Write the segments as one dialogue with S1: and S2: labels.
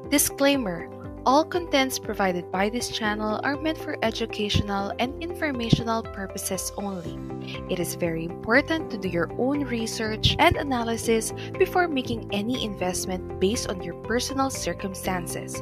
S1: Disclaimer: all contents provided by this channel are meant for educational and informational purposes only. It is very important to do your own research and analysis before making any investment based on your personal circumstances.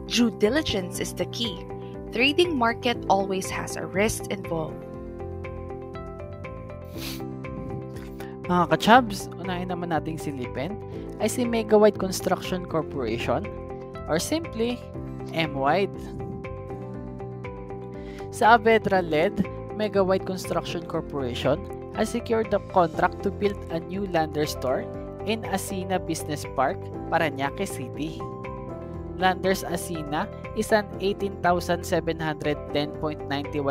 S1: Due diligence is the key. Trading market always has a risk involved.
S2: Mga ka-chubs, unahin naman nating silipin ay si Megawide Construction Corporation or simply M-Wide. Sa Avedra-led, Megawide Construction Corporation has secured the contract to build a new Landers store in Asina Business Park, Parañaque City. Landers Asina is an 18,710.91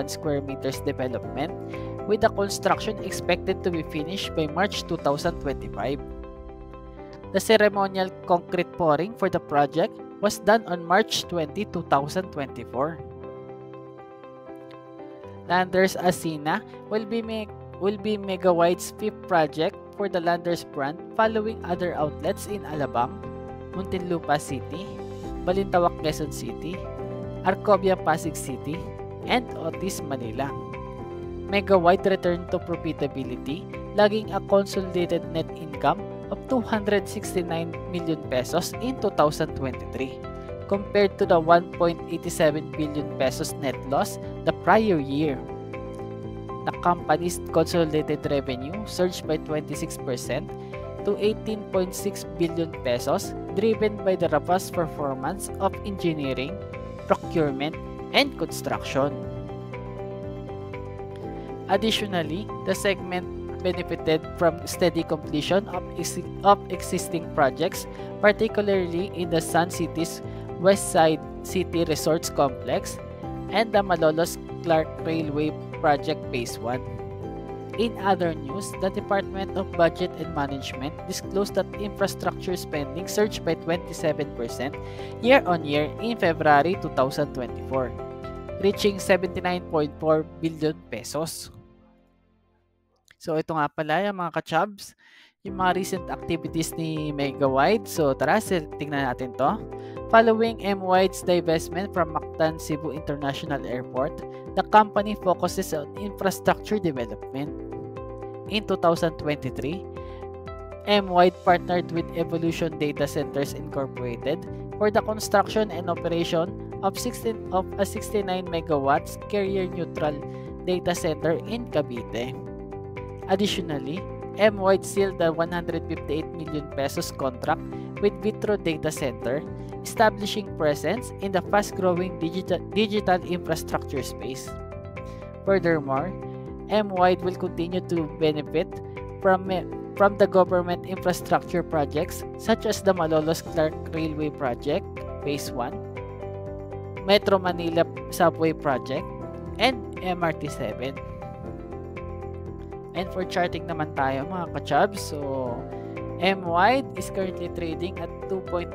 S2: square meters development with the construction expected to be finished by March 2025. The ceremonial concrete pouring for the project was done on March 20, 2024. Landers Asina will be Megawide's fifth project for the Landers brand following other outlets in Alabang, Muntinlupa City, Balintawak Quezon City, Arcobia Pasig City, and Otis Manila. Megawide returned to profitability, logging a consolidated net income of 269 million pesos in 2023 compared to the 1.87 billion pesos net loss the prior year. The company's consolidated revenue surged by 26% to 18.6 billion pesos, driven by the robust performance of engineering, procurement, and construction. Additionally, the segment benefited from steady completion of existing projects, particularly in the Sun City's Westside City Resorts Complex and the Malolos Clark Railway Project Phase 1. In other news, the Department of Budget and Management disclosed that infrastructure spending surged by 27% year-on-year in February 2024, reaching 79.4 billion pesos. So ito nga pala yung mga ka-chubs, yung mga recent activities ni Megawide. So tara, tingnan natin to. Following M-Wide's divestment from Mactan Cebu International Airport, the company focuses on infrastructure development. In 2023, M-Wide partnered with Evolution Data Centers Incorporated for the construction and operation of a 69 megawatts carrier-neutral data center in Cavite. Additionally, M-Wide sealed the 158 million pesos contract with Vitro Data Center, establishing presence in the fast-growing digital infrastructure space. Furthermore, M-Wide will continue to benefit from the government infrastructure projects such as the Malolos Clark Railway Project, Phase 1, Metro Manila Subway Project, and MRT-7. And for charting naman tayo mga ka-chubs, so M-Wide is currently trading at 2.94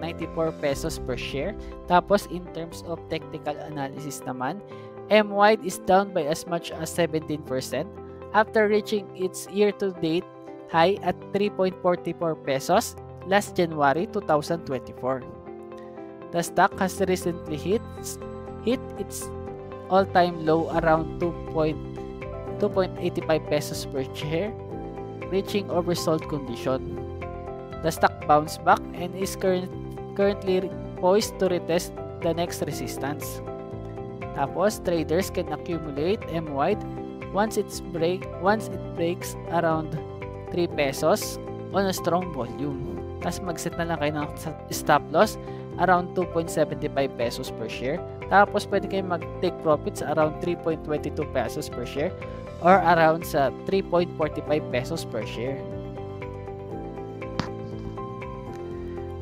S2: pesos per share. Tapos in terms of technical analysis naman, M-Wide is down by as much as 17% after reaching its year-to-date high at 3.44 pesos last January 2024. The stock has recently hit its all-time low around 2.85 pesos per share, reaching oversold condition. The stock bounced back and is currently poised to retest the next resistance. Tapos, traders can accumulate M-Wide once it breaks around 3 pesos on a strong volume. Tapos, mag-set na lang kayo ng stop loss around 2.75 pesos per share. Tapos, pwede kayo mag-take profits around 3.22 pesos per share or around sa 3.45 pesos per share.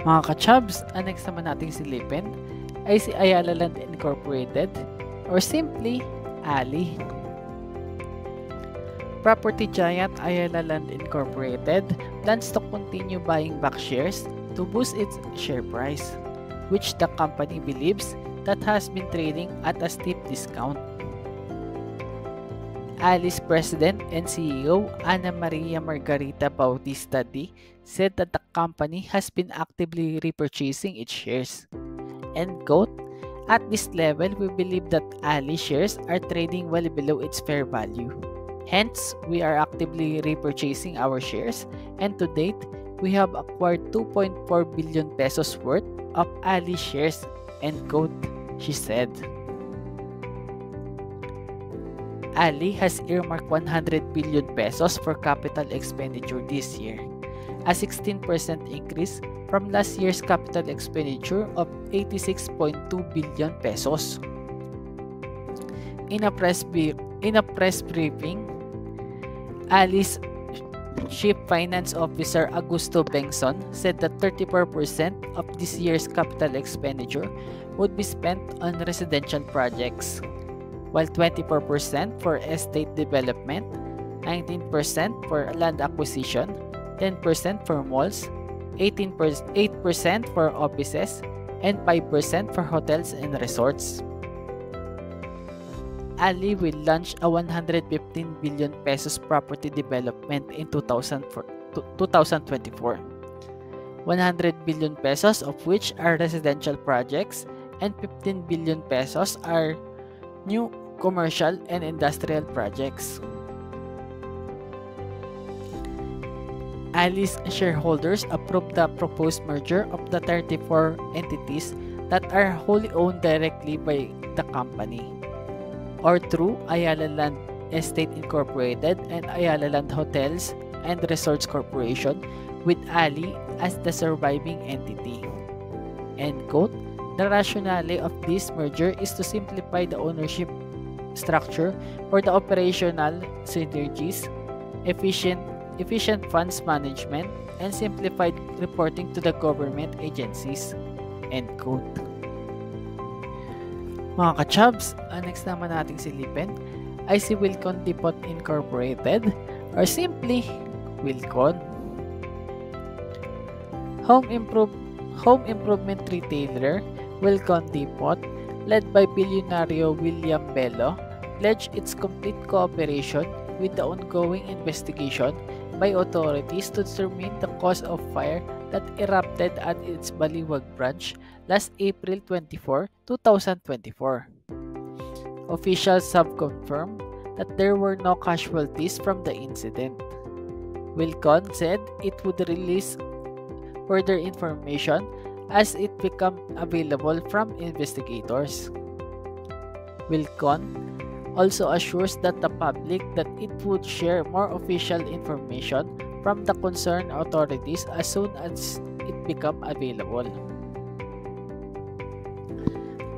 S2: Mga ka-chubs, ang next naman nating silipin ay si Ayala Land Incorporated or simply ALI. Property giant Ayala Land Incorporated plans to continue buying back shares to boost its share price, which the company believes that has been trading at a steep discount. ALI's President and CEO Ana Maria Margarita Bautista D said that the company has been actively repurchasing its shares. End quote. At this level, we believe that Ali shares are trading well below its fair value. Hence, we are actively repurchasing our shares, and to date, we have acquired 2.4 billion pesos worth of Ali shares, end quote, she said. Ali has earmarked 100 billion pesos for capital expenditure this year, a 16% increase from last year's capital expenditure of 86.2 billion pesos. In a press briefing, Ali's Chief Finance Officer Augusto Bengson said that 34% of this year's capital expenditure would be spent on residential projects, while 24% for estate development, 19% for land acquisition, 10% for malls, 8% for offices, and 5% for hotels and resorts. Ali will launch a 115 billion pesos property development in 2024. 100 billion pesos of which are residential projects and 15 billion pesos are new commercial and industrial projects. Ali's shareholders approved the proposed merger of the 34 entities that are wholly owned directly by the company, or through Ayala Land Estate Incorporated and Ayala Land Hotels and Resorts Corporation, with Ali as the surviving entity. End quote. The rationale of this merger is to simplify the ownership structure for the operational synergies, efficient funds management, and simplified reporting to the government agencies. End quote. Mga ka-chubs, ang next naman nating silipin ay si Wilcon Depot Incorporated, or simply Wilcon. Home improvement retailer Wilcon Depot, led by billionaire William Bello, pledged its complete cooperation with the ongoing investigation by authorities to determine the cause of fire that erupted at its Baliwag branch last April 24, 2024. Officials have confirmed that there were no casualties from the incident. Wilcon said it would release further information as it becomes available from investigators. Wilcon also assures that the public that it would share more official information from the concerned authorities as soon as it become available.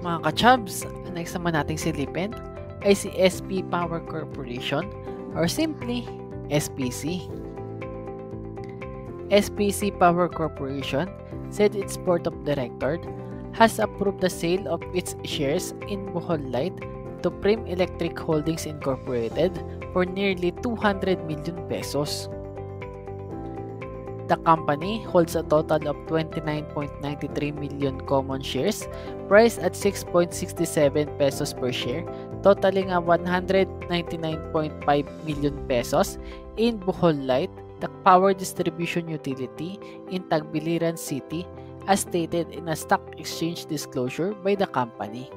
S2: Mga ka-chubs, next naman nating silipin ay si SP Power Corporation, or simply SPC. SPC Power Corporation said its board of directors has approved the sale of its shares in Bohol Light to Prim Electric Holdings Incorporated for nearly 200 million pesos. The company holds a total of 29.93 million common shares priced at 6.67 pesos per share, totaling 199.5 million pesos in Bohol Light, the power distribution utility in Tagbiliran City, as stated in a stock exchange disclosure by the company.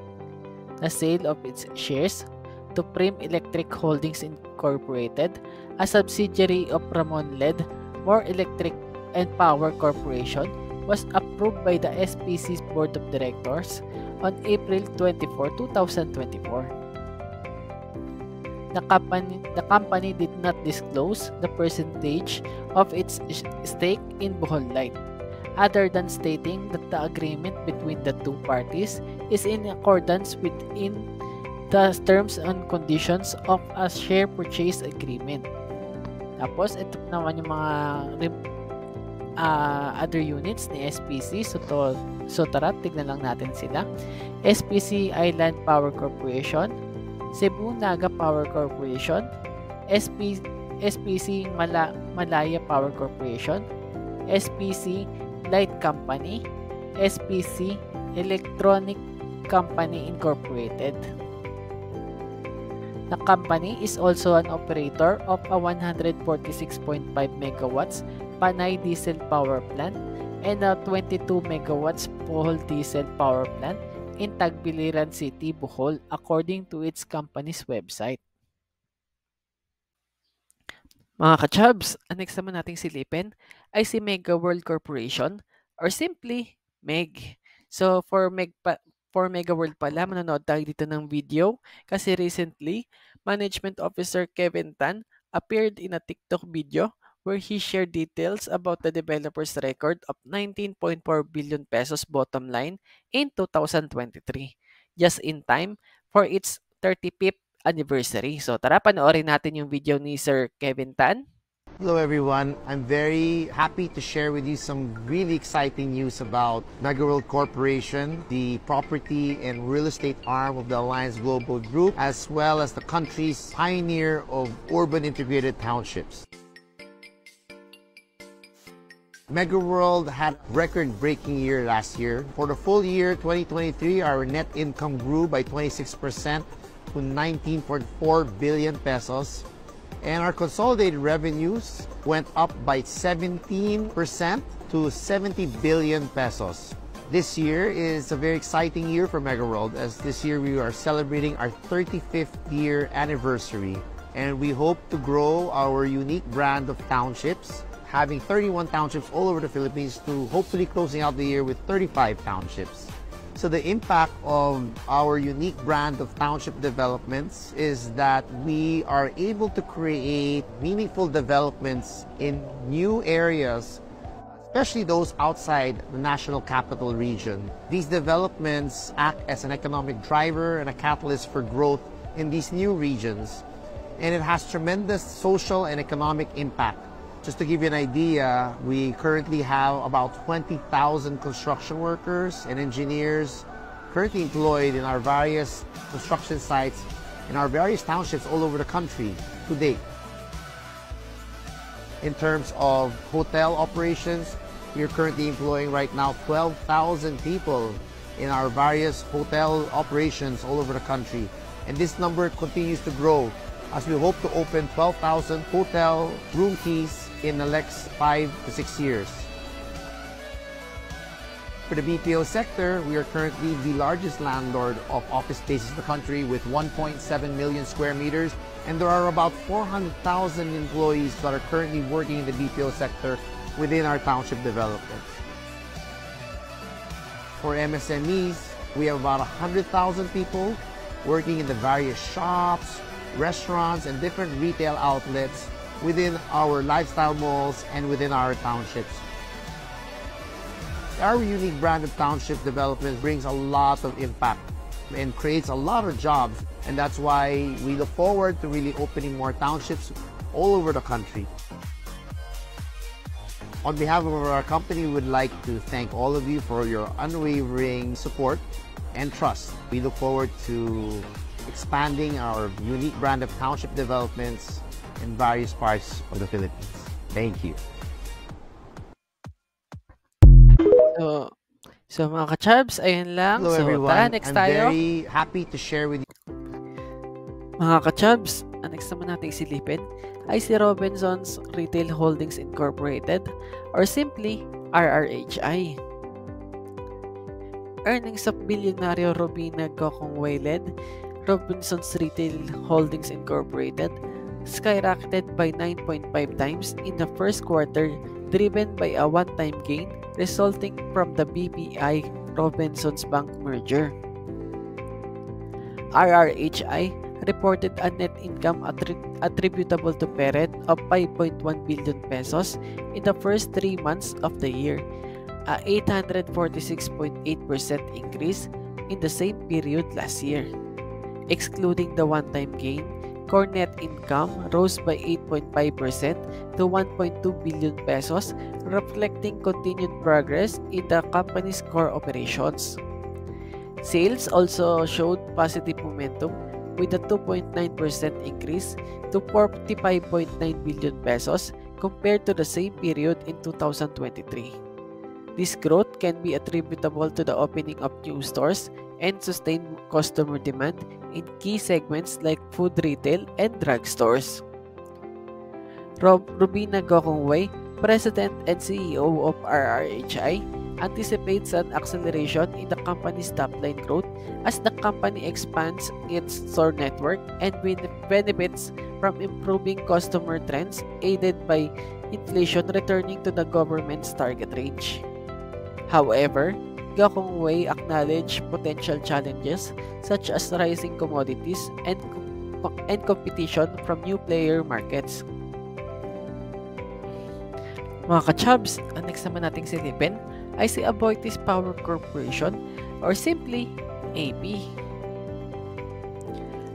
S2: The sale of its shares to Prim Electric Holdings Incorporated, a subsidiary of Ramon-led More Electric and Power Corporation, was approved by the SPC's Board of Directors on April 24, 2024. The company did not disclose the percentage of its stake in Bohol Light, other than stating that the agreement between the two parties is in accordance within the terms and conditions of a share purchase agreement. Tapos, ito naman yung mga other units ni SPC. So tara, tignan lang natin sila. SPC Island Power Corporation, Cebu Naga Power Corporation, SPC Malaya Power Corporation, SPC Light Company, SPC Electronic Company Incorporated. The company is also an operator of a 146.5 megawatts Panay diesel power plant and a 22 megawatts Bohol diesel power plant in Tagbiliran City, Bohol, according to its company's website. Mga ka-chubs, ang next naman nating silipin ay si Mega World Corporation or simply MEG. So for Mega World pala, manonood tayo dito ng video kasi recently, Management Officer Kevin Tan appeared in a TikTok video where he shared details about the developer's record of 19.4 billion pesos bottom line in 2023, just in time for its 35th anniversary. So tara, panoorin natin yung video ni Sir Kevin Tan.
S3: Hello everyone, I'm very happy to share with you some really exciting news about Mega World Corporation, the property and real estate arm of the Alliance Global Group, as well as the country's pioneer of urban integrated townships. Mega World had a record-breaking year last year. For the full year 2023, our net income grew by 26% to 19.4 billion pesos. And our consolidated revenues went up by 17% to 70 billion pesos. This year is a very exciting year for Mega World, as this year we are celebrating our 35th year anniversary. And we hope to grow our unique brand of townships, having 31 townships all over the Philippines, to hopefully closing out the year with 35 townships. So the impact of our unique brand of township developments is that we are able to create meaningful developments in new areas, especially those outside the national capital region. These developments act as an economic driver and a catalyst for growth in these new regions, and it has tremendous social and economic impact. Just to give you an idea, we currently have about 20,000 construction workers and engineers currently employed in our various construction sites in our various townships all over the country to date. In terms of hotel operations, we are currently employing right now 12,000 people in our various hotel operations all over the country. And this number continues to grow as we hope to open 12,000 hotel room keys in the next 5 to 6 years. For the BPO sector, we are currently the largest landlord of office spaces in the country with 1.7 million square meters, and there are about 400,000 employees that are currently working in the BPO sector within our township developments. For MSMEs, we have about 100,000 people working in the various shops, restaurants, and different retail outlets within our lifestyle malls and within our townships. Our unique brand of township development brings a lot of impact and creates a lot of jobs, and that's why we look forward to really opening more townships all over the country. On behalf of our company, we would like to thank all of you for your unwavering support and trust. We look forward to expanding our unique brand of township developments in various parts of the Philippines. Thank you.
S2: So mga ka-chubs, ayun lang.
S3: Hello
S2: So
S3: everyone,
S2: tara, next
S3: I'm
S2: tayo.
S3: very happy to share with you.
S2: Mga ka-chubs, ang next naman natin silipin ay si Robinsons Retail Holdings Incorporated or simply RRHI. Earnings of bilyonaryo Robina Gokongwei-led Robinsons Retail Holdings Incorporated skyrocketed by 9.5 times in the first quarter, driven by a one-time gain resulting from the BPI Robinsons Bank merger. RRHI reported a net income attributable to parent of 5.1 billion pesos in the first 3 months of the year, a 846.8% increase in the same period last year. Excluding the one-time gain, core net income rose by 8.5% to 1.2 billion pesos, reflecting continued progress in the company's core operations. Sales also showed positive momentum with a 2.9% increase to 45.9 billion pesos compared to the same period in 2023. This growth can be attributable to the opening of new stores and sustained customer demand in key segments like food retail and drugstores. Robina Gokongwei President and CEO of RRHI, anticipates an acceleration in the company's top-line growth as the company expands its store network and benefits from improving customer trends aided by inflation returning to the government's target range. However, Gakongwei acknowledged potential challenges such as rising commodities and competition from new player markets. Mga ka-chubs, ang next naman nating silipin ay si Aboitiz Power Corporation or simply AB.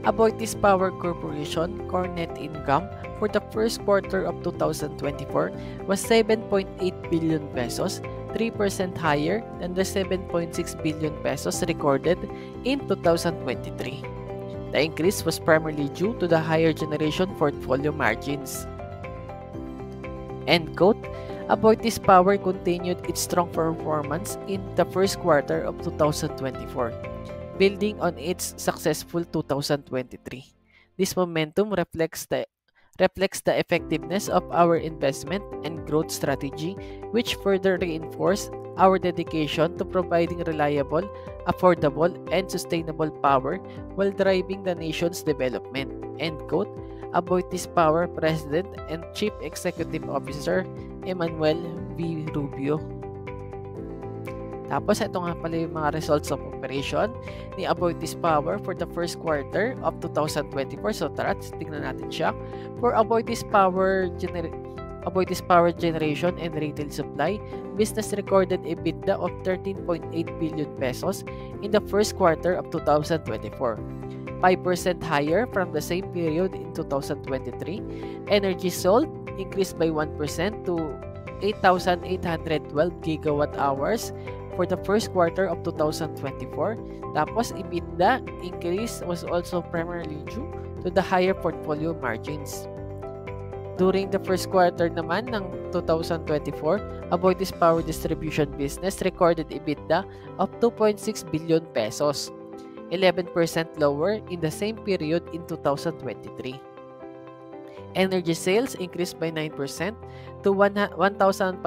S2: Aboitiz Power Corporation core net income for the first quarter of 2024 was 7.8 billion pesos, 3% higher than the 7.6 billion pesos recorded in 2023. The increase was primarily due to the higher generation portfolio margins. End quote. Aboitiz Power continued its strong performance in the first quarter of 2024, building on its successful 2023. This momentum reflects the effectiveness of our investment and growth strategy, which further reinforce our dedication to providing reliable, affordable, and sustainable power while driving the nation's development. End quote. Aboitiz Power President and Chief Executive Officer Emmanuel V. Rubio. Tapos, ito nga pala yung mga results of operation ni Aboitiz Power for the first quarter of 2024. So, tara, tignan natin siya. For Aboitiz Power Generation and Retail Supply, business recorded EBITDA of 13.8 billion pesos in the first quarter of 2024. 5% higher from the same period in 2023. Energy sold increased by 1% to 8,812 gigawatt hours for the first quarter of 2024. Tapos, EBITDA increase was also primarily due to the higher portfolio margins. During the first quarter naman ng 2024, Aboitiz Power Distribution Business recorded EBITDA of 2.6 billion pesos, 11% lower in the same period in 2023. Energy sales increased by 9% to 1,526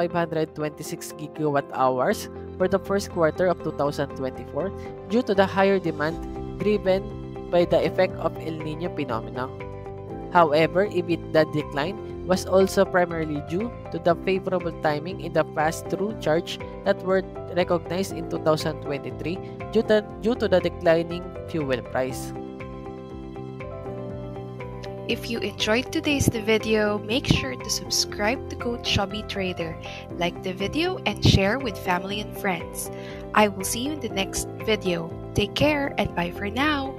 S2: gigawatt hours for the first quarter of 2024 due to the higher demand driven by the effect of El Niño phenomena. However, EBITDA decline was also primarily due to the favorable timing in the pass-through charge that were recognized in 2023 due to the declining fuel price.
S1: If you enjoyed today's video, make sure to subscribe to Coach Chubby Trader, like the video, and share with family and friends. I will see you in the next video. Take care and bye for now.